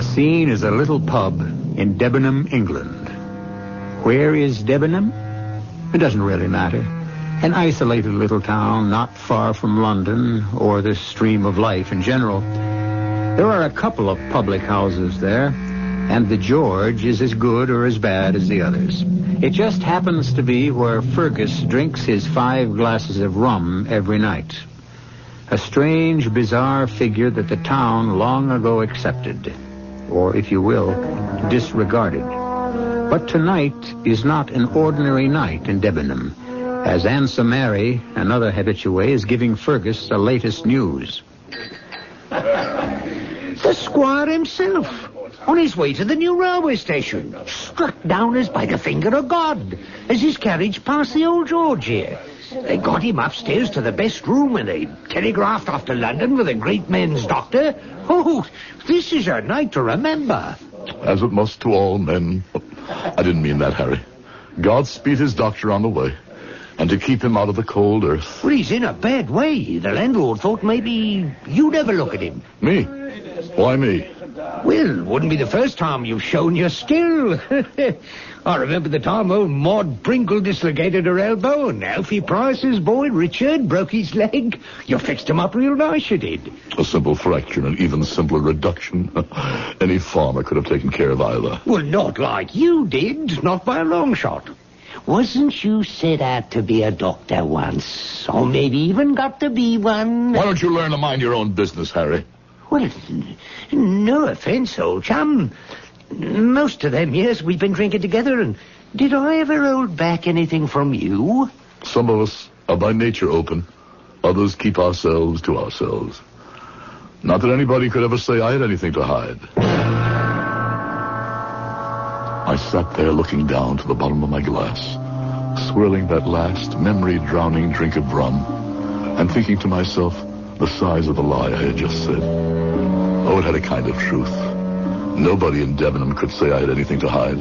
The scene is a little pub in Debenham, England. Where is Debenham? It doesn't really matter. An isolated little town not far from London or the stream of life in general. There are a couple of public houses there, and the George is as good or as bad as the others. It just happens to be where Fergus drinks his 5 glasses of rum every night. A strange, bizarre figure that the town long ago accepted, or, if you will, disregarded. But tonight is not an ordinary night in Debenham, as Answer Mary, another habitué, is giving Fergus the latest news. The squire himself, on his way to the new railway station, struck down as by the finger of God, as his carriage passed the old George here. They got him upstairs to the best room, and they telegraphed off to London with a great men's doctor. Oh, this is a night to remember. As it must to all men. I didn't mean that, Harry. God speed his doctor on the way, and to keep him out of the cold earth. Well, he's in a bad way. The landlord thought maybe you'd ever look at him. Me? Why me? Well, wouldn't be the first time you've shown your skill. I remember the time old Maud Brinkle dislocated her elbow, and Alfie Price's boy, Richard, broke his leg. You fixed him up real nice, you did. A simple fracture and an even simpler reduction. Any farmer could have taken care of either. Well, not like you did. Not by a long shot. Wasn't you set out to be a doctor once? Or maybe even got to be one? Why don't you learn to mind your own business, Harry? Well, no offense, old chum. Most of them years we've been drinking together, and did I ever hold back anything from you? Some of us are by nature open. Others keep ourselves to ourselves. Not that anybody could ever say I had anything to hide. I sat there looking down to the bottom of my glass, swirling that last memory-drowning drink of rum, and thinking to myself the size of the lie I had just said. Oh, it had a kind of truth. Nobody in Debenham could say I had anything to hide.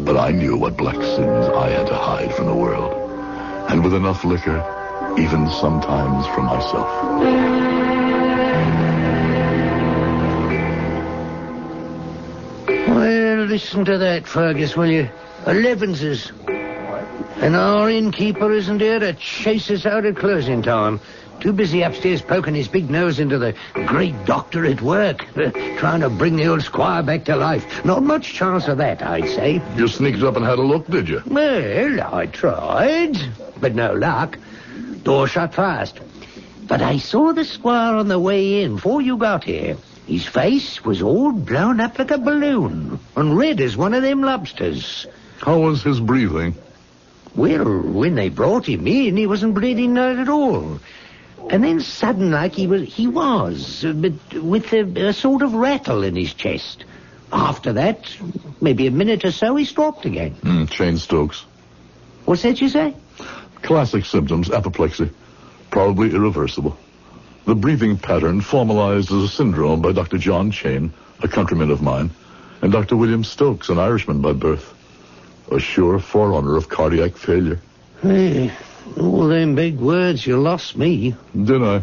But I knew what black sins I had to hide from the world. And with enough liquor, even sometimes from myself. Well, listen to that, Fergus, will you? 11's. And our innkeeper isn't here to chase us out at closing time. Too busy upstairs poking his big nose into the great doctor at work, trying to bring the old squire back to life. Not much chance of that, I'd say. You sneaked up and had a look, did you? Well, I tried, but no luck. Door shut fast. But I saw the squire on the way in before you got here. His face was all blown up like a balloon, and red as one of them lobsters. How was his breathing? Well, when they brought him in, he wasn't bleeding not at all. And then sudden like he was, but with a sort of rattle in his chest. After that, maybe a minute or so, he stopped again. Chain strokes. What's that you say? Classic symptoms, apoplexy. Probably irreversible. The breathing pattern formalized as a syndrome by Dr. John Chain, a countryman of mine, and Dr. William Stokes, an Irishman by birth. A sure forerunner of cardiac failure. Hey, all them big words, you lost me. Did I?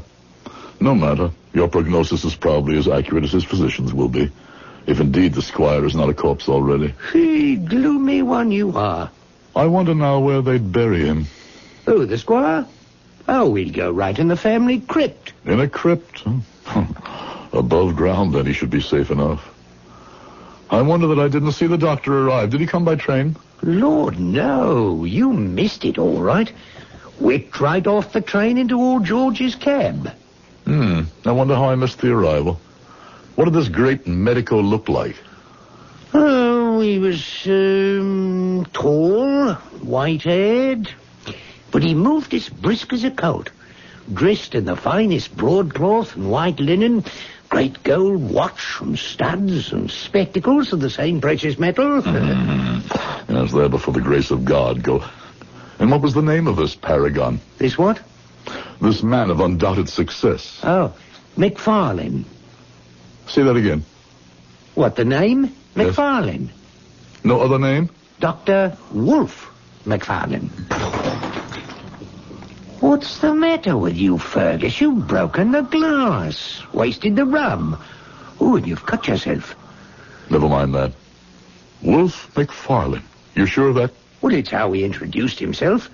No matter. Your prognosis is probably as accurate as his physicians will be. If indeed the squire is not a corpse already. Hey, gloomy one you are. I wonder now where they'd bury him. Who, the squire? Oh, we'll go right in the family crypt. In a crypt? Above ground, then he should be safe enough. I wonder that I didn't see the doctor arrive. Did he come by train? Lord, no. You missed it all right. Whipped right off the train into old George's cab. I wonder how I missed the arrival. What did this great medico look like? Oh, he was, tall, white-haired. But he moved as brisk as a colt. Dressed in the finest broadcloth and white linen, great gold watch and studs and spectacles of the same precious metal. Yes, there before the grace of God go. And what was the name of this paragon? This what? This man of undoubted success. Oh, McFarlane. Say that again. What, the name? Yes. McFarlane. No other name? Dr. Wolfe McFarlane. What's the matter with you, Fergus? You've broken the glass. Wasted the rum. Oh, and you've cut yourself. Never mind that. Wolf McFarlane. You sure of that? Well, it's how he introduced himself.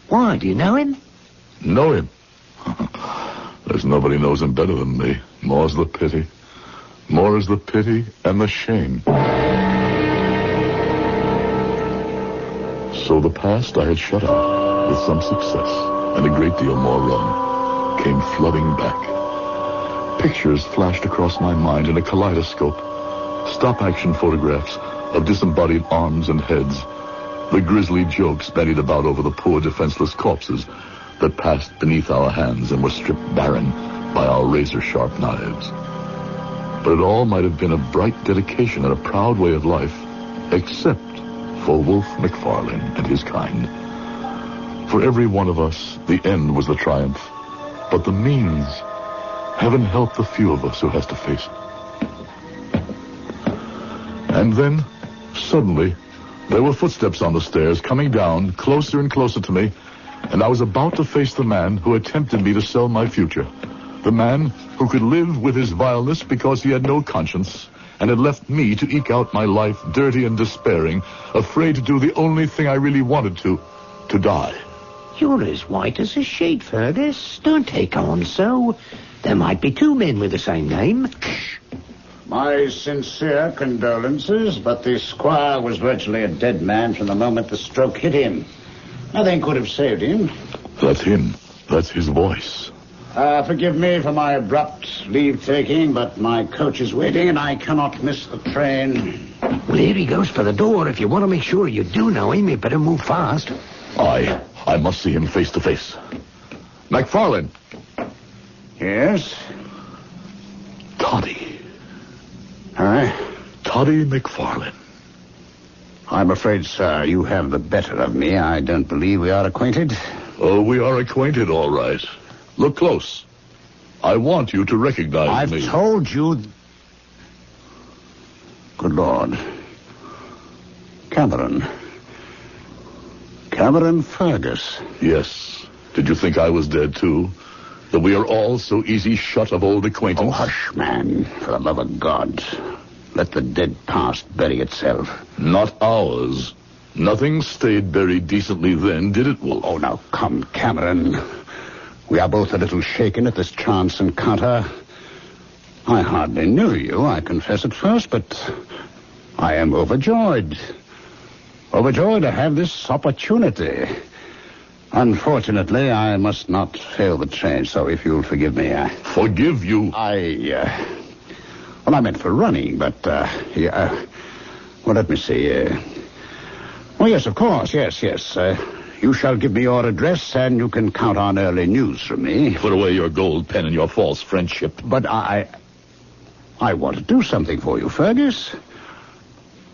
Why, do you know him? Know him? There's nobody knows him better than me. More's the pity. More is the pity and the shame. So the past I had shut out, with some success and a great deal more rum, came flooding back. Pictures flashed across my mind in a kaleidoscope. Stop-action photographs of disembodied arms and heads. The grisly jokes bandied about over the poor defenseless corpses that passed beneath our hands and were stripped barren by our razor-sharp knives. But it all might have been a bright dedication and a proud way of life, except for Wolf McFarlane and his kind. For every one of us, the end was the triumph. But the means, heaven help the few of us who has to face it. And then, suddenly, there were footsteps on the stairs, coming down, closer and closer to me, and I was about to face the man who had tempted me to sell my future. The man who could live with his vileness because he had no conscience, and had left me to eke out my life dirty and despairing, afraid to do the only thing I really wanted to die. You're as white as a sheet, Fergus. Don't take on so. There might be two men with the same name. My sincere condolences, but the squire was virtually a dead man from the moment the stroke hit him. Nothing could have saved him. That's him. That's his voice. Forgive me for my abrupt leave-taking, but my coach is waiting and I cannot miss the train. Well, here he goes for the door. If you want to make sure you do know him, you better move fast. I must see him face to face. McFarlane. Yes? Toddy. Toddy McFarlane. I'm afraid, sir, you have the better of me. I don't believe we are acquainted. Oh, we are acquainted, all right. Look close. I want you to recognize me. I've told you... Good Lord. Cameron Fergus. Yes. Did you think I was dead, too? That we are all so easy shut of old acquaintance? Oh, hush, man. For the love of God. Let the dead past bury itself. Not ours. Nothing stayed buried decently then, did it, Wolf? Oh, now come, Cameron. We are both a little shaken at this chance encounter. I hardly knew you, I confess at first, but I am overjoyed. Overjoyed to have this opportunity. Unfortunately, I must not fail the train, so if you'll forgive me, Forgive you? Well, I meant for running, but, well, let me see, Oh, yes, of course, yes. You shall give me your address, and you can count on early news from me. Put away your gold pen and your false friendship. But I want to do something for you, Fergus.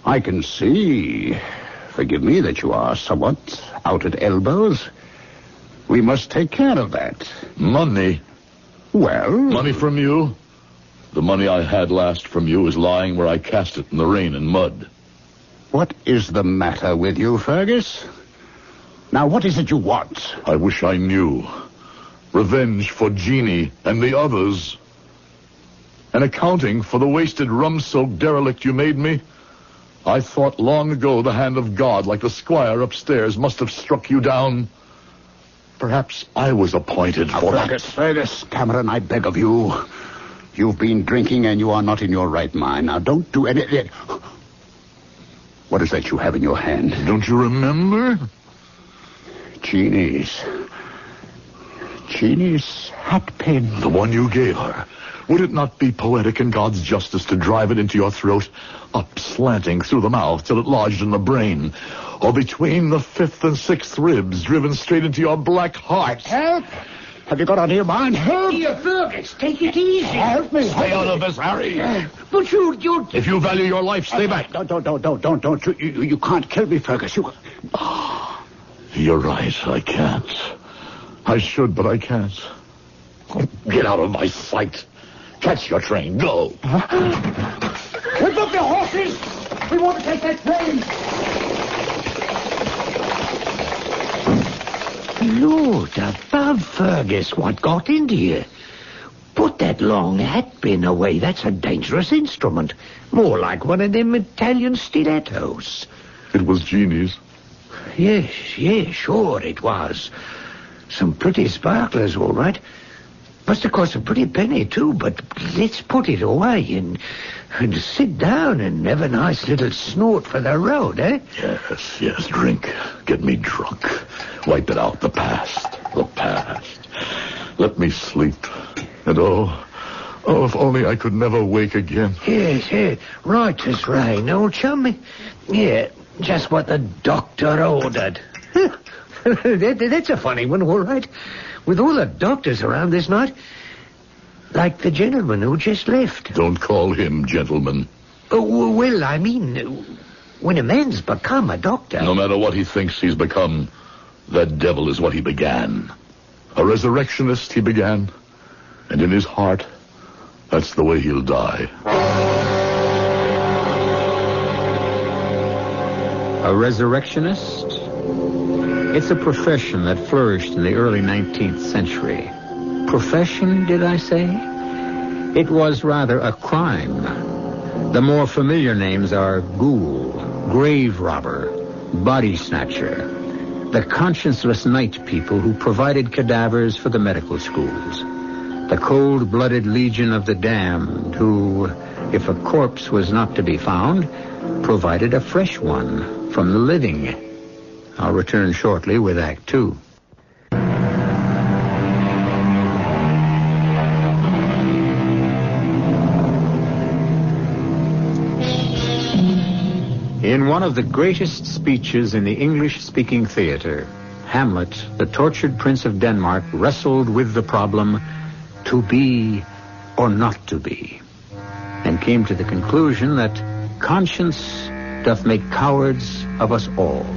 I can see, forgive me, that you are somewhat out at elbows. We must take care of that. Money? Well... Money from you? The money I had last from you is lying where I cast it in the rain and mud. What is the matter with you, Fergus? Now, what is it you want? I wish I knew. Revenge for Jeannie and the others. And accounting for the wasted rum-soaked derelict you made me. I thought long ago the hand of God, like the squire upstairs, must have struck you down. Perhaps I was appointed for that. Fergus, Cameron, I beg of you. You've been drinking and you are not in your right mind. Now, don't do anything. What is that you have in your hand? Don't you remember? Jeannie's hat pin. The one you gave her. Would it not be poetic in God's justice to drive it into your throat, up slanting through the mouth till it lodged in the brain, or between the fifth and sixth ribs, driven straight into your black heart? Help! Have you got out of your mind? Help! Here, Fergus, take it easy. Help me! Stay out of this, Harry. But you... If you value your life, stay back. Don't. You can't kill me, Fergus. You're right, I can't. I should, but I can't. Get out of my sight. Catch your train. Go. Whip up your horses. We want to take that train. Lord above, Fergus, what got into you? Put that long hat pin away. That's a dangerous instrument. More like one of them Italian stilettos. It was Jeannie's. Yes, sure it was. Some pretty sparklers, all right. Must have cost a pretty penny, too, but let's put it away and sit down and have a nice little snort for the road, eh? Yes, drink. Get me drunk. Wipe it out, the past. Let me sleep. And if only I could never wake again. Yes, right as rain, old chum. Yeah, just what the doctor ordered. That's a funny one, all right. With all the doctors around this night, like the gentleman who just left. Don't call him gentleman. Oh, well, I mean, when a man's become a doctor... No matter what he thinks he's become, that devil is what he began. A resurrectionist he began, and in his heart, that's the way he'll die. A resurrectionist? It's a profession that flourished in the early 19th century. Profession, did I say? It was rather a crime. The more familiar names are ghoul, grave robber, body snatcher, the conscienceless night people who provided cadavers for the medical schools, the cold-blooded legion of the damned who, if a corpse was not to be found, provided a fresh one from the living. I'll return shortly with Act 2. In one of the greatest speeches in the English-speaking theater, Hamlet, the tortured Prince of Denmark, wrestled with the problem, to be or not to be, and came to the conclusion that conscience doth make cowards of us all.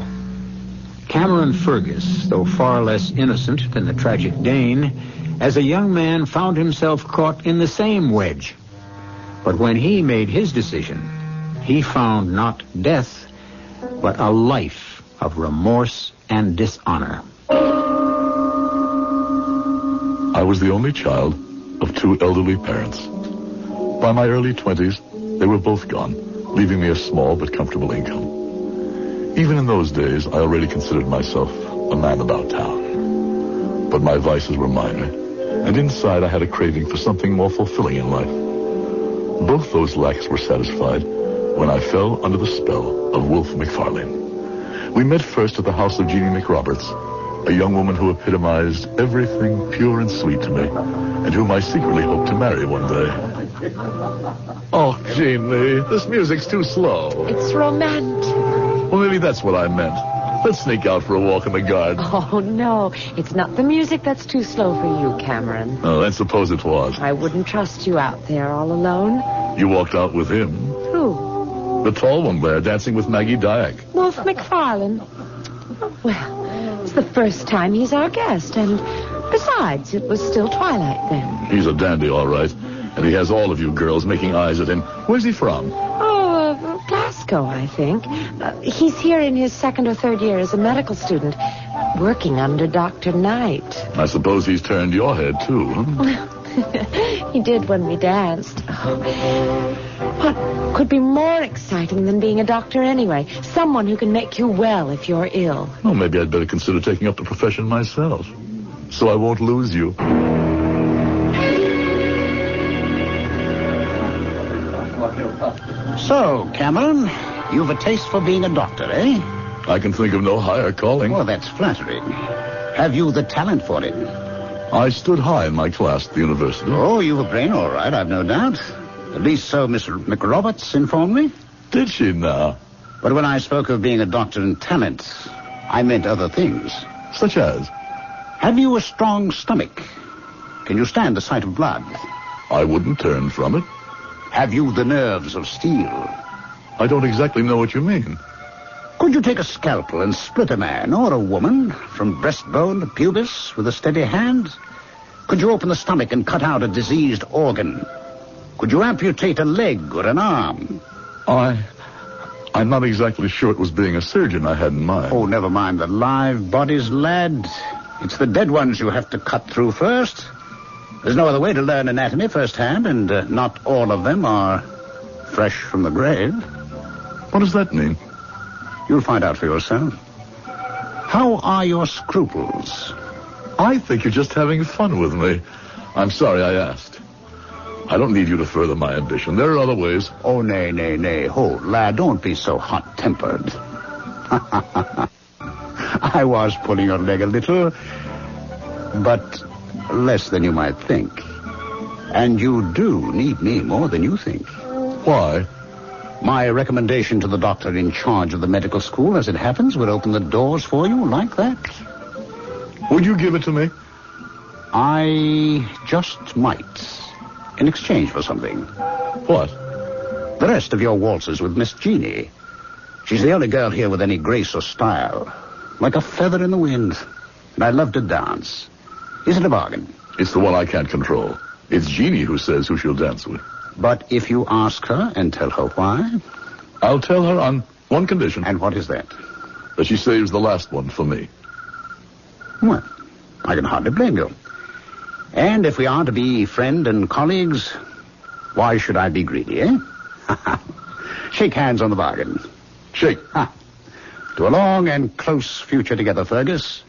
Cameron Fergus, though far less innocent than the tragic Dane, as a young man found himself caught in the same wedge. But when he made his decision, he found not death, but a life of remorse and dishonor. I was the only child of two elderly parents. By my early 20s, they were both gone, leaving me a small but comfortable income. Even in those days, I already considered myself a man about town. But my vices were minor, and inside I had a craving for something more fulfilling in life. Both those lacks were satisfied when I fell under the spell of Wolfe McFarlane. We met first at the house of Jeannie McRoberts, a young woman who epitomized everything pure and sweet to me, and whom I secretly hoped to marry one day. Oh, Jeannie, this music's too slow. It's romantic. Well, maybe that's what I meant. Let's sneak out for a walk in the garden. Oh, no. It's not the music that's too slow for you, Cameron. Oh, then suppose it was. I wouldn't trust you out there all alone. You walked out with him. Who? The tall one there, dancing with Maggie Dyack. Wolfe McFarlane. Well, it's the first time he's our guest, and besides, it was still twilight then. He's a dandy, all right. And he has all of you girls making eyes at him. Where's he from? Glasgow, I think. He's here in his second or third year as a medical student, working under Dr. Knight. I suppose he's turned your head, too, huh? He did when we danced. Oh. What could be more exciting than being a doctor anyway? Someone who can make you well if you're ill. Well, maybe I'd better consider taking up the profession myself, so I won't lose you. So, Cameron, you've a taste for being a doctor, eh? I can think of no higher calling. Well, that's flattering. Have you the talent for it? I stood high in my class at the university. Oh, you've a brain, all right, I've no doubt. At least so Miss McRoberts informed me. Did she now? But when I spoke of being a doctor in talent, I meant other things. Such as? Have you a strong stomach? Can you stand the sight of blood? I wouldn't turn from it. Have you the nerves of steel? I don't exactly know what you mean. Could you take a scalpel and split a man or a woman from breastbone to pubis with a steady hand? Could you open the stomach and cut out a diseased organ? Could you amputate a leg or an arm? I'm not exactly sure it was being a surgeon I had in mind. Oh, never mind the live bodies, lad. It's the dead ones you have to cut through first. There's no other way to learn anatomy firsthand, and not all of them are fresh from the grave. What does that mean? You'll find out for yourself. How are your scruples? I think you're just having fun with me. I'm sorry I asked. I don't need you to further my ambition. There are other ways. Oh, nay. Hold, lad, don't be so hot-tempered. I was pulling your leg a little, but less than you might think. And you do need me more than you think. Why? My recommendation to the doctor in charge of the medical school, as it happens, would open the doors for you like that. Would you give it to me? I just might. In exchange for something. What? The rest of your waltzes with Miss Jeannie. She's the only girl here with any grace or style. Like a feather in the wind. And I love to dance. Is it a bargain? It's the one I can't control. It's Jeannie who says who she'll dance with. But if you ask her and tell her why? I'll tell her on one condition. And what is that? That she saves the last one for me. Well, I can hardly blame you. And if we are to be friend and colleagues, why should I be greedy, eh? Shake hands on the bargain. Shake. To a long and close future together, Fergus.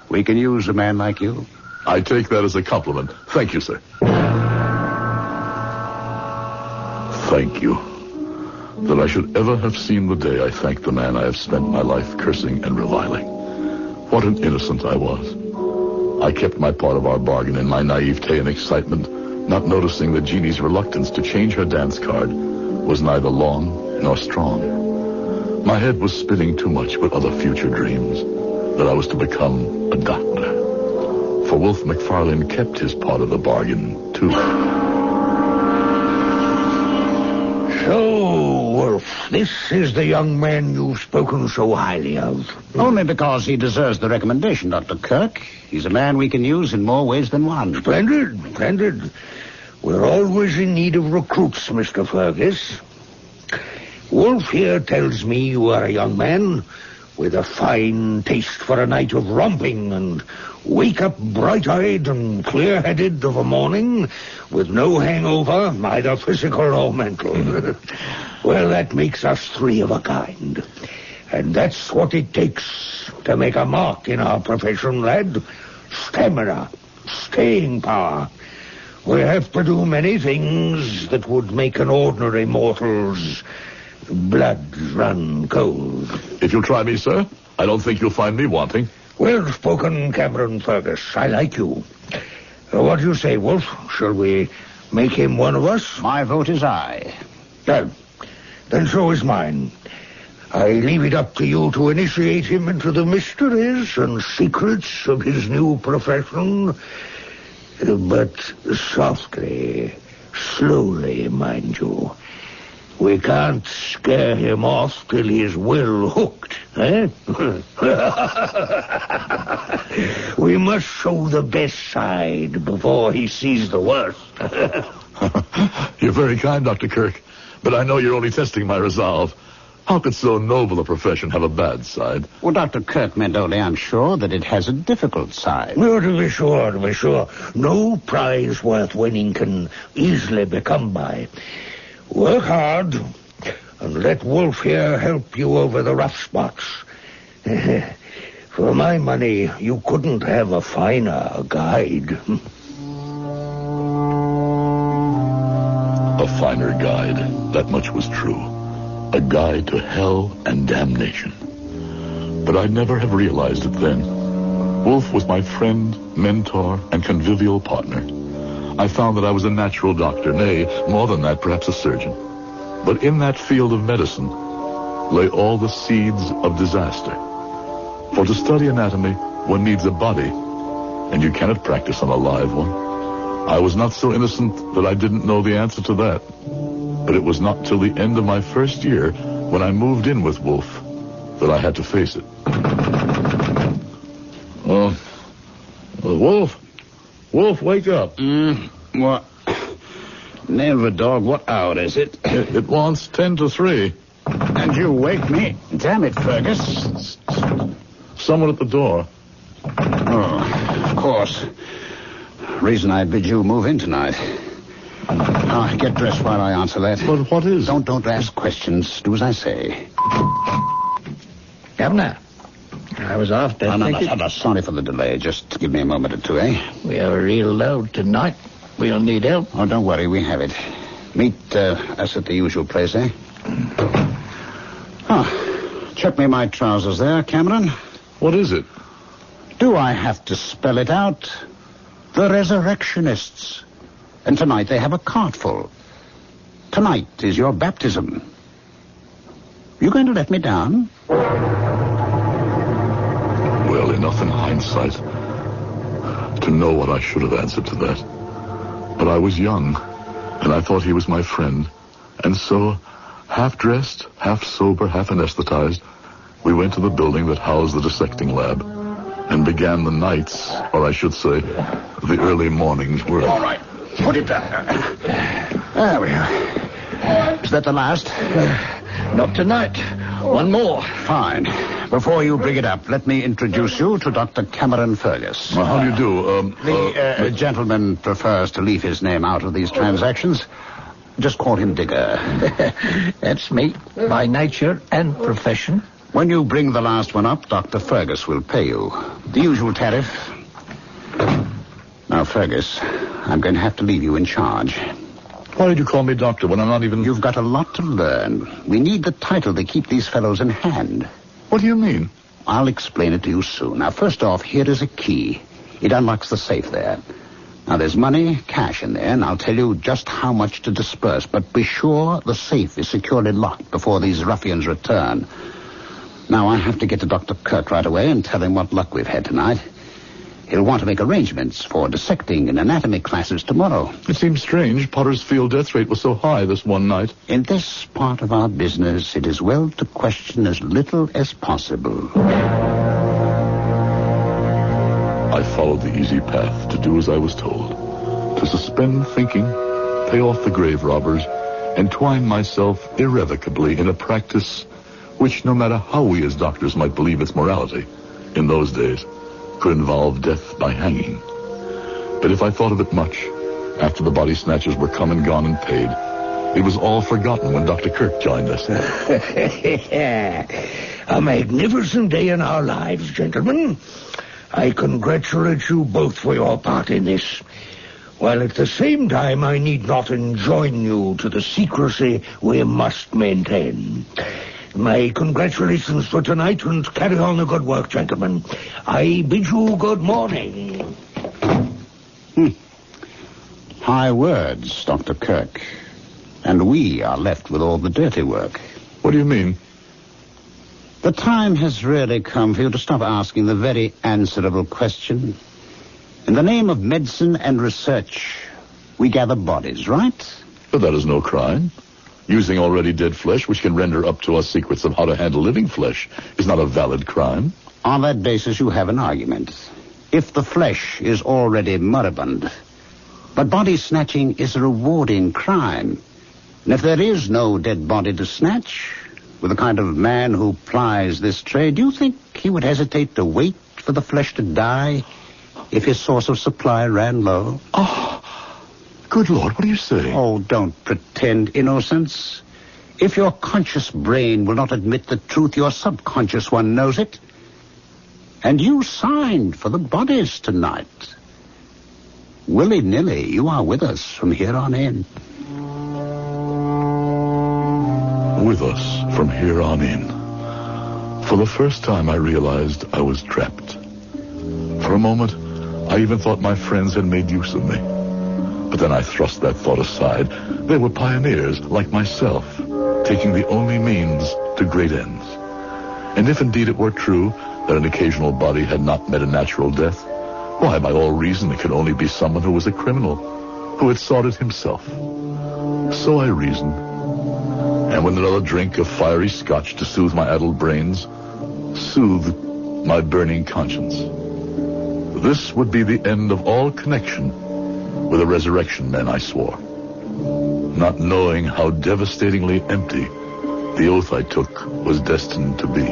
We can use a man like you. I take that as a compliment. Thank you, sir. Thank you. That I should ever have seen the day I thanked the man I have spent my life cursing and reviling. What an innocent I was. I kept my part of our bargain in my naivete and excitement, not noticing that Jeannie's reluctance to change her dance card was neither long nor strong. My head was spinning too much with other future dreams, that I was to become a doctor. For Wolf McFarlane kept his part of the bargain, too. So, Wolf, this is the young man you've spoken so highly of. Only because he deserves the recommendation, Dr. Kirk. He's a man we can use in more ways than one. Splendid. We're always in need of recruits, Mr. Fergus. Wolf here tells me you are a young man with a fine taste for a night of romping and wake up bright-eyed and clear-headed of a morning with no hangover, either physical or mental. Well, that makes us three of a kind. And that's what it takes to make a mark in our profession, lad. Stamina, staying power. We have to do many things that would make an ordinary mortal's blood run cold. If you'll try me, sir, I don't think you'll find me wanting. Well spoken, Cameron Fergus. I like you. What do you say, Wolf? Shall we make him one of us? My vote is aye. Then so is mine. I leave it up to you to initiate him into the mysteries and secrets of his new profession. But softly, slowly, mind you. We can't scare him off till he's well hooked, eh? We must show the best side before he sees the worst. You're very kind, Dr. Kirk, but I know you're only testing my resolve. How could so noble a profession have a bad side? Well, Dr. Kirk meant only, I'm sure, that it has a difficult side. No, to be sure. No prize worth winning can easily be come by. Work hard, and let Wolf here help you over the rough spots. For my money, you couldn't have a finer guide. A finer guide, that much was true. A guide to hell and damnation. But I'd never have realized it then. Wolf was my friend, mentor, and convivial partner. I found that I was a natural doctor, nay, more than that, perhaps a surgeon. But in that field of medicine lay all the seeds of disaster. For to study anatomy, one needs a body, and you cannot practice on a live one. I was not so innocent that I didn't know the answer to that. But it was not till the end of my first year, when I moved in with Wolf, that I had to face it. Wolf, wake up. What? Never, dog. What hour is it? It wants 10 to 3. And you wake me. Damn it, Fergus. Someone at the door. Oh, of course. Reason I bid you move in tonight. Get dressed while I answer that. But what is... Don't ask questions. Do as I say. Governor, I was after... No, sorry for the delay. Just give me a moment or two, eh? We have a real load tonight. We'll need help. Oh, don't worry. We have it. Meet us at the usual place, eh? Check me my trousers there, Cameron. What is it? Do I have to spell it out? The Resurrectionists. And tonight they have a cart full. Tonight is your baptism. You going to let me down? Well, enough in hindsight to know what I should have answered to that. But I was young, and I thought he was my friend. And so, half-dressed, half-sober, half-anesthetized, we went to the building that housed the dissecting lab and began the night's, or I should say, the early morning's work. All right. Put it down. There we are. Is that the last? Not tonight. One more. Fine. Before you bring it up, let me introduce you to Dr. Cameron Fergus. Well, how do you do? The gentleman prefers to leave his name out of these transactions. Just call him Digger. That's me, by nature and profession. When you bring the last one up, Dr. Fergus will pay you. The usual tariff. Now, Fergus, I'm going to have to leave you in charge. Why did you call me doctor when I'm not even... You've got a lot to learn. We need the title to keep these fellows in hand. What do you mean? I'll explain it to you soon. Now, first off, here is a key. It unlocks the safe there. Now, there's money, cash in there, and I'll tell you just how much to disperse. But be sure the safe is securely locked before these ruffians return. Now, I have to get to Dr. Kirk right away and tell him what luck we've had tonight. He'll want to make arrangements for dissecting and anatomy classes tomorrow. It seems strange. Potter's field death rate was so high this one night. In this part of our business, it is well to question as little as possible. I followed the easy path to do as I was told. To suspend thinking, pay off the grave robbers, and twine myself irrevocably in a practice which, no matter how we as doctors might believe its morality, in those days, could involve death by hanging. But if I thought of it much, after the Body Snatchers were come and gone and paid, it was all forgotten when Dr. Kirk joined us. A magnificent day in our lives, gentlemen. I congratulate you both for your part in this, while at the same time I need not enjoin you to the secrecy we must maintain. My congratulations for tonight, and carry on the good work, gentlemen. I bid you good morning. High words, Dr. Kirk. And we are left with all the dirty work. What do you mean? The time has really come for you to stop asking the very answerable question. In the name of medicine and research, we gather bodies, right? But that is no crime. Using already dead flesh, which can render up to us secrets of how to handle living flesh, is not a valid crime. On that basis, you have an argument. If the flesh is already moribund. But body snatching is a rewarding crime. And if there is no dead body to snatch, with the kind of man who plies this trade, do you think he would hesitate to wait for the flesh to die if his source of supply ran low? Oh, good Lord, what are you saying? Oh, don't pretend innocence. If your conscious brain will not admit the truth, your subconscious one knows it. And you signed for the bodies tonight. Willy-nilly, you are with us from here on in. With us from here on in. For the first time, I realized I was trapped. For a moment, I even thought my friends had made use of me. But then I thrust that thought aside. They were pioneers, like myself, taking the only means to great ends. And if indeed it were true that an occasional body had not met a natural death, why, by all reason, it could only be someone who was a criminal, who had sought it himself. So I reasoned. And with another drink of fiery scotch to soothe my addled brains, soothed my burning conscience. This would be the end of all connection with the resurrection men, I swore, not knowing how devastatingly empty the oath I took was destined to be.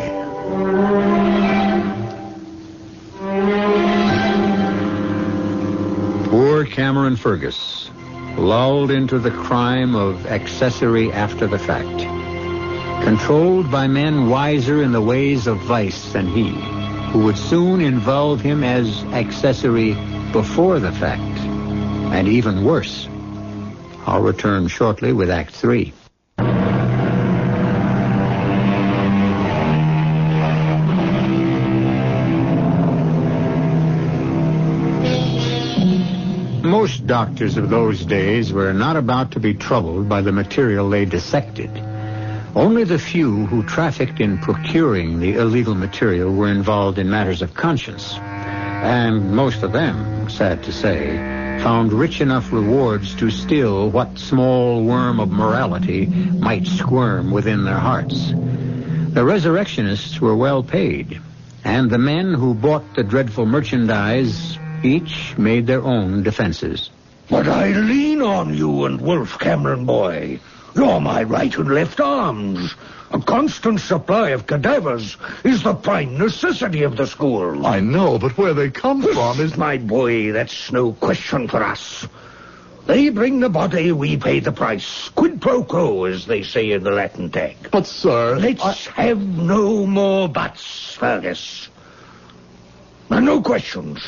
Poor Cameron Fergus, lulled into the crime of accessory after the fact. Controlled by men wiser in the ways of vice than he, who would soon involve him as accessory before the fact. And even worse. I'll return shortly with Act 3. Most doctors of those days were not about to be troubled by the material they dissected. Only the few who trafficked in procuring the illegal material were involved in matters of conscience. And most of them, sad to say, found rich enough rewards to still what small worm of morality might squirm within their hearts. The resurrectionists were well paid, and the men who bought the dreadful merchandise each made their own defenses. But I lean on you and Wolf, Cameron boy. You're my right and left arms. A constant supply of cadavers is the prime necessity of the school. I know, but where they come from is... My boy, that's no question for us. They bring the body, we pay the price. Quid pro quo, as they say in the Latin tag. But, sir... Let's have no more buts, Fergus. And no questions,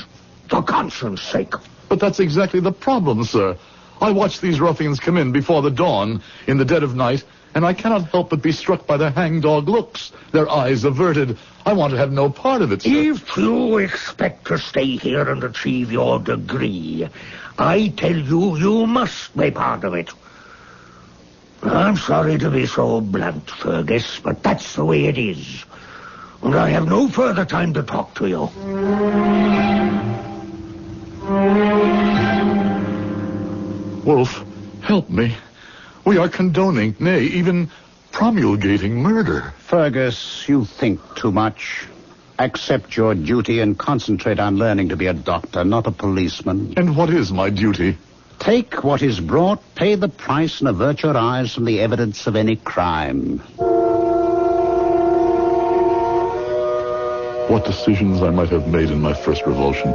for conscience sake. But that's exactly the problem, sir. I watch these ruffians come in before the dawn, in the dead of night, and I cannot help but be struck by their hangdog looks, their eyes averted. I want to have no part of it, sir. If you expect to stay here and achieve your degree, I tell you, you must be part of it. I'm sorry to be so blunt, Fergus, but that's the way it is. And I have no further time to talk to you. Wolf, help me. We are condoning, nay, even promulgating murder. Fergus, you think too much. Accept your duty and concentrate on learning to be a doctor, not a policeman. And what is my duty? Take what is brought, pay the price, and avert your eyes from the evidence of any crime. What decisions I might have made in my first revulsion,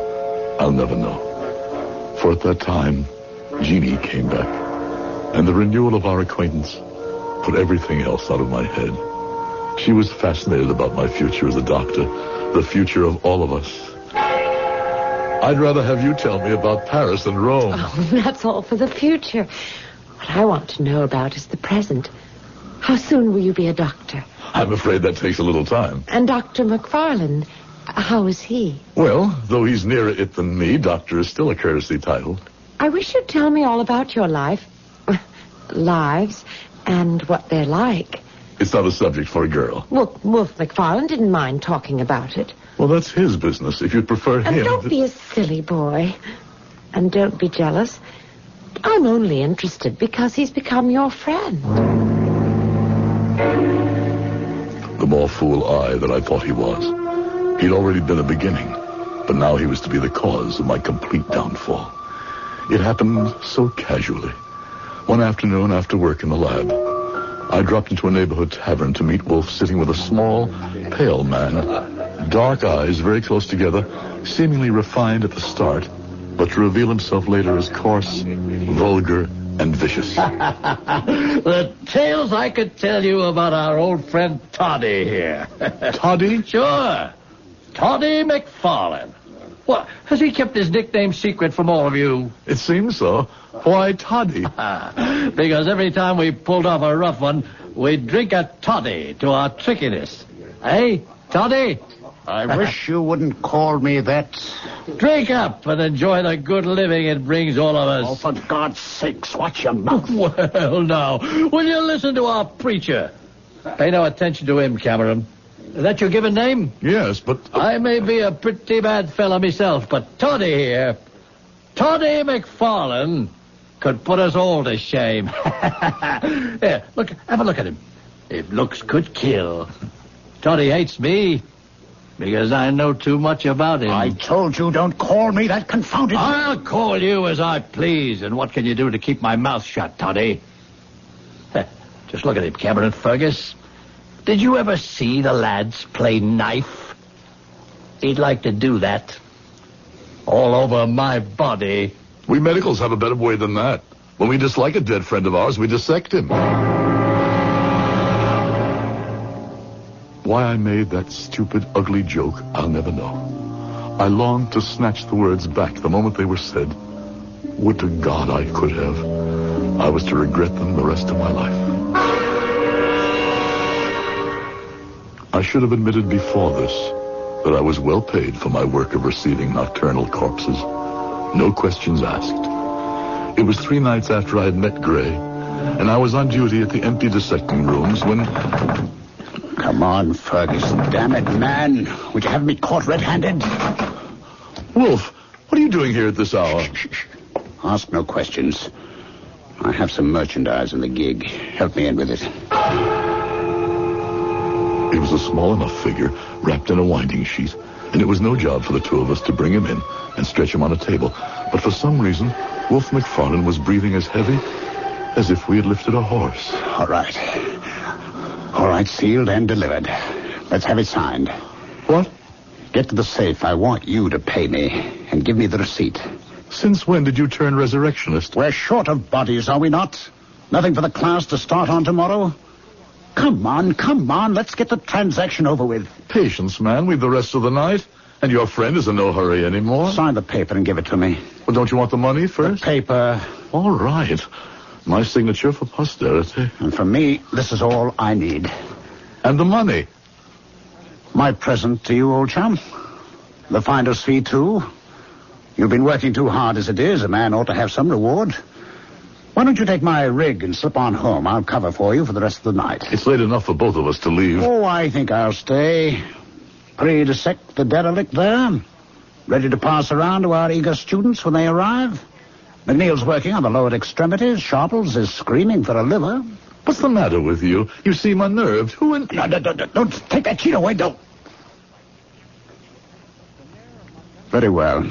I'll never know. For at that time, Jeannie came back, and the renewal of our acquaintance put everything else out of my head. She was fascinated about my future as a doctor, the future of all of us. I'd rather have you tell me about Paris and Rome. Oh, that's all for the future. What I want to know about is the present. How soon will you be a doctor? I'm afraid that takes a little time. And Dr. McFarland, how is he? Well, though he's nearer it than me, doctor is still a courtesy title. I wish you'd tell me all about your lives, and what they're like. It's not a subject for a girl. Well, Wolf McFarland didn't mind talking about it. Well, that's his business. If you'd prefer him... And don't be a silly boy. And don't be jealous. I'm only interested because he's become your friend. The more fool I that I thought he was. He'd already been a beginning, but now he was to be the cause of my complete downfall. It happened so casually. One afternoon after work in the lab, I dropped into a neighborhood tavern to meet Wolf sitting with a small, pale man, dark eyes very close together, seemingly refined at the start, but to reveal himself later as coarse, vulgar, and vicious. The tales I could tell you about our old friend Toddy here. Toddy? Sure. Toddy McFarland. What, has he kept his nickname secret from all of you? It seems so. Why Toddy? Because every time we pulled off a rough one, we'd drink a toddy to our trickiness. Hey, Toddy? I wish you wouldn't call me that. Drink up and enjoy the good living it brings all of us. Oh, for God's sakes, watch your mouth. Well, now, will you listen to our preacher? Pay no attention to him, Cameron. Is that your given name? Yes, but... I may be a pretty bad fella myself, but Toddy here, Toddy McFarland, could put us all to shame. Here, look, have a look at him. If looks could kill. Toddy hates me because I know too much about him. I told you don't call me that confounded... I'll call you as I please, and what can you do to keep my mouth shut, Toddy? Just look at him, Cameron Fergus. Did you ever see the lads play knife? He'd like to do that. All over my body. We medicals have a better way than that. When we dislike a dead friend of ours, we dissect him. Why I made that stupid, ugly joke, I'll never know. I longed to snatch the words back the moment they were said. Would to God I could have. I was to regret them the rest of my life. I should have admitted before this that I was well paid for my work of receiving nocturnal corpses. No questions asked. It was 3 nights after I had met Gray, and I was on duty at the empty dissecting rooms when... Come on, Fergus. Damn it, man. Would you have me caught red-handed? Wolf, what are you doing here at this hour? Shh. Ask no questions. I have some merchandise in the gig. Help me in with it. He was a small enough figure, wrapped in a winding sheet, and it was no job for the two of us to bring him in and stretch him on a table. But for some reason, Wolf McFarlane was breathing as heavy as if we had lifted a horse. All right, sealed and delivered. Let's have it signed. What? Get to the safe. I want you to pay me and give me the receipt. Since when did you turn resurrectionist? We're short of bodies, are we not? Nothing for the class to start on tomorrow? Come on. Let's get the transaction over with. Patience, man. We've the rest of the night. And your friend is in no hurry anymore. Sign the paper and give it to me. Well, don't you want the money first? The paper. All right. My signature for posterity. And for me, this is all I need. And the money? My present to you, old chum. The finder's fee, too. You've been working too hard as it is. A man ought to have some reward. Why don't you take my rig and slip on home? I'll cover for you for the rest of the night. It's late enough for both of us to leave. Oh, I think I'll stay. Pre-dissect the derelict there. Ready to pass around to our eager students when they arrive. McNeil's working on the lower extremities. Sharples is screaming for a liver. What's the matter with you? You seem unnerved. Who in... No, don't take that sheet away, don't. Very well.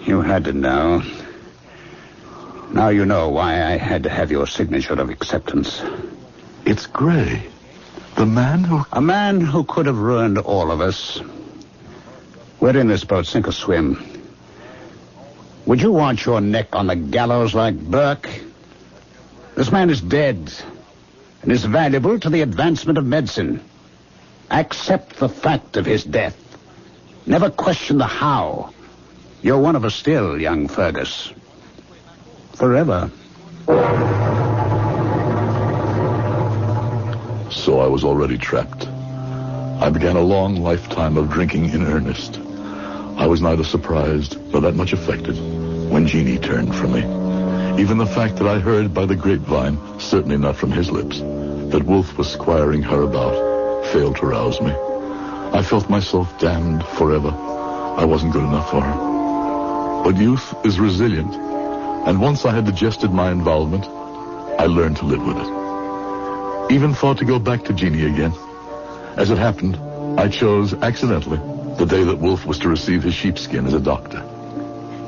You had to know. Now you know why I had to have your signature of acceptance. It's Gray. The man who... A man who could have ruined all of us. We're in this boat, sink or swim. Would you want your neck on the gallows like Burke? This man is dead and is valuable to the advancement of medicine. Accept the fact of his death. Never question the how. You're one of us still, young Fergus. Forever. So I was already trapped. I began a long lifetime of drinking in earnest. I was neither surprised nor that much affected when Jeannie turned from me. Even the fact that I heard by the grapevine, certainly not from his lips, that Wolf was squiring her about, failed to rouse me. I felt myself damned forever. I wasn't good enough for her. But youth is resilient, and once I had digested my involvement, I learned to live with it. Even thought to go back to Jeannie again. As it happened, I chose, accidentally, the day that Wolf was to receive his sheepskin as a doctor.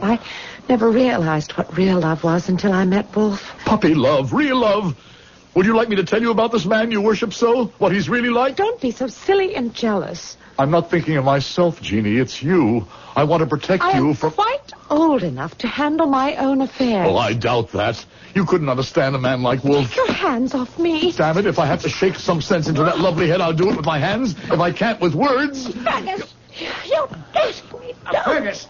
I never realized what real love was until I met Wolf. Puppy love, real love. Would you like me to tell you about this man you worship so? What he's really like? Don't be so silly and jealous. I'm not thinking of myself, Jeannie. It's you. I want to protect you from... I'm quite old enough to handle my own affairs. Oh, I doubt that. You couldn't understand a man like Wolf. Take your hands off me. Damn it, if I have to shake some sense into that lovely head, I'll do it with my hands. If I can't, with words. Fergus, you asked me. Fergus,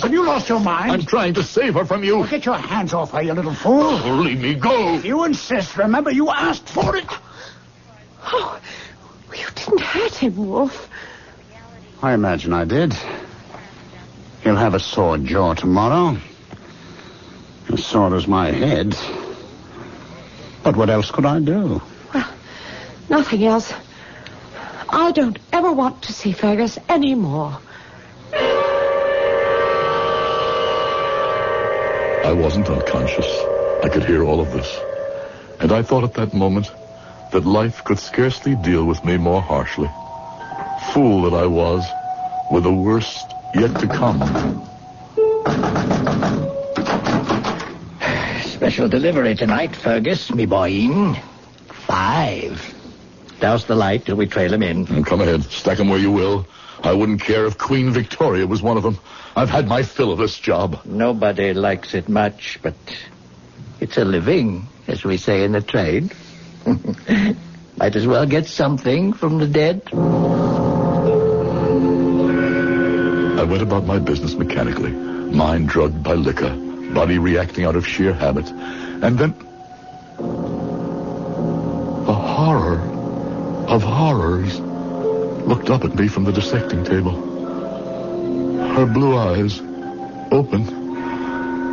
have you lost your mind? I'm trying to save her from you. Well, get your hands off her, you little fool. Oh, leave me go. If you insist, remember, you asked for it. Oh, you didn't hurt him, Wolf. I imagine I did. He'll have a sore jaw tomorrow. As sore as my head. But what else could I do? Well, nothing else. I don't ever want to see Fergus anymore. I wasn't unconscious. I could hear all of this. And I thought at that moment that life could scarcely deal with me more harshly. Fool that I was, with the worst yet to come. Special delivery tonight, Fergus, me boy. 5. Douse the light till we trail him in. Come ahead. Stack him where you will. I wouldn't care if Queen Victoria was one of them. I've had my fill of this job. Nobody likes it much, but it's a living, as we say in the trade. Might as well get something from the dead. I went about my business mechanically, mind drugged by liquor, body reacting out of sheer habit, and then the horror of horrors looked up at me from the dissecting table. Her blue eyes, open,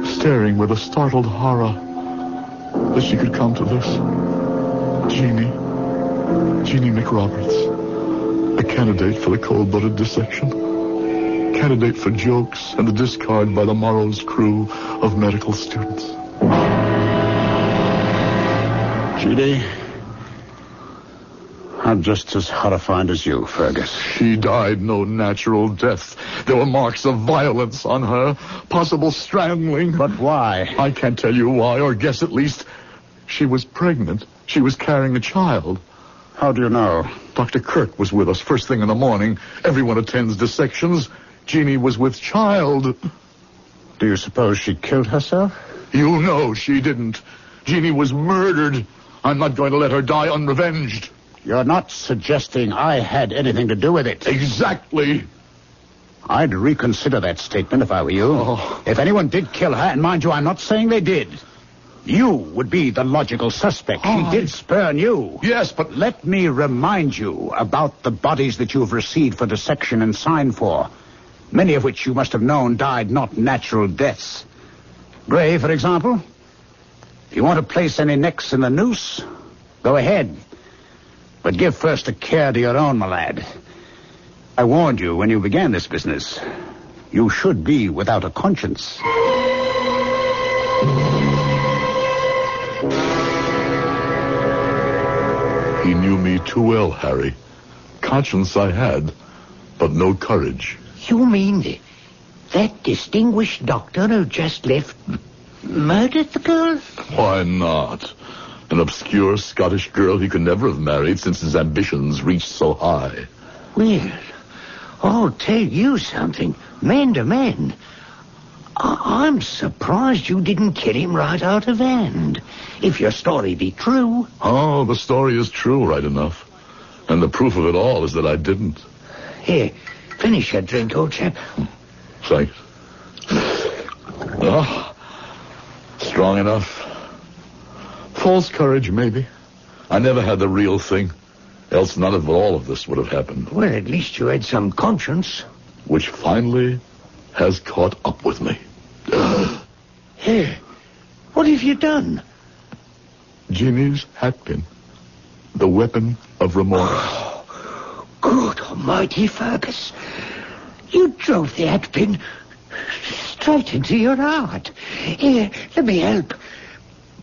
staring with a startled horror that she could come to this. Jeannie McRoberts, a candidate for the cold-blooded dissection, candidate for jokes and the discard by the morrow's crew of medical students. Jeannie, I'm just as horrified as you, Fergus. She died no natural death. There were marks of violence on her, possible strangling. But why? I can't tell you why, or guess at least. She was pregnant. She was carrying a child. How do you know? Dr. Kirk was with us first thing in the morning. Everyone attends dissections. Jeannie was with child. Do you suppose she killed herself? You know she didn't. Jeannie was murdered. I'm not going to let her die unrevenged. You're not suggesting I had anything to do with it. Exactly. I'd reconsider that statement if I were you. Oh. If anyone did kill her, and mind you, I'm not saying they did, you would be the logical suspect. She did spurn you. Yes, but let me remind you about the bodies that you've received for dissection and signed for. Many of which you must have known died not natural deaths. Gray, for example. If you want to place any necks in the noose, go ahead. But give first a care to your own, my lad. I warned you when you began this business. You should be without a conscience. He knew me too well, Harry. Conscience I had, but no courage. You mean that distinguished doctor who just left murdered the girl? Why not? An obscure Scottish girl he could never have married since his ambitions reached so high. Well, I'll tell you something. Man to man. I'm surprised you didn't kill him right out of hand. If your story be true. Oh, the story is true, right enough. And the proof of it all is that I didn't. Here, finish your drink, old chap. Thanks. Oh, strong enough. False courage, maybe. I never had the real thing. Else none of all of this would have happened. Well, at least you had some conscience. Which finally has caught up with me. Here, what have you done? Jeannie's hatpin. The weapon of remorse. Oh, good almighty, Fergus. You drove the hatpin straight into your heart. Here, let me help.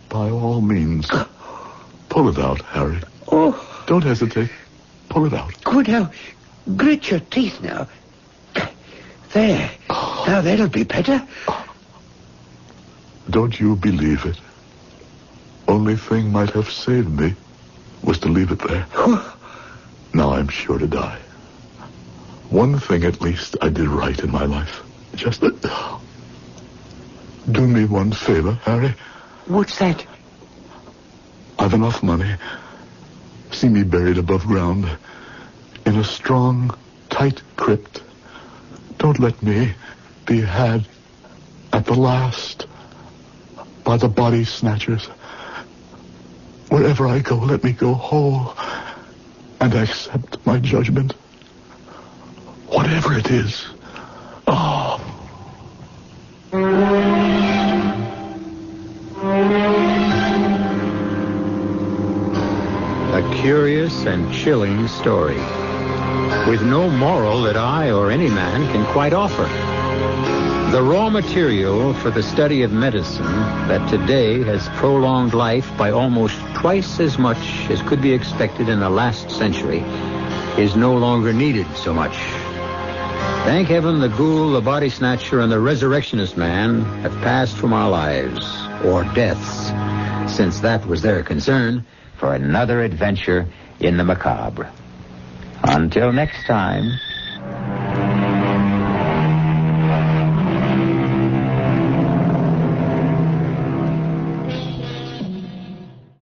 By all means. Pull it out, Harry. Oh. Don't hesitate. Pull it out. Good, now. Grit your teeth now. There. Now that'll be better. Don't you believe it? Only thing might have saved me was to leave it there. Now I'm sure to die. One thing at least I did right in my life. Just do me one favor, Harry. What's that? I've enough money. See me buried above ground in a strong, tight crypt. Don't let me be had at the last by the Body Snatchers. Wherever I go, let me go whole and accept my judgment. Whatever it is. Oh. A curious and chilling story, with no moral that I or any man can quite offer. The raw material for the study of medicine that today has prolonged life by almost twice as much as could be expected in the last century is no longer needed so much. Thank heaven the ghoul, the body snatcher, and the resurrectionist man have passed from our lives, or deaths, since that was their concern, for another adventure in the macabre. Until next time,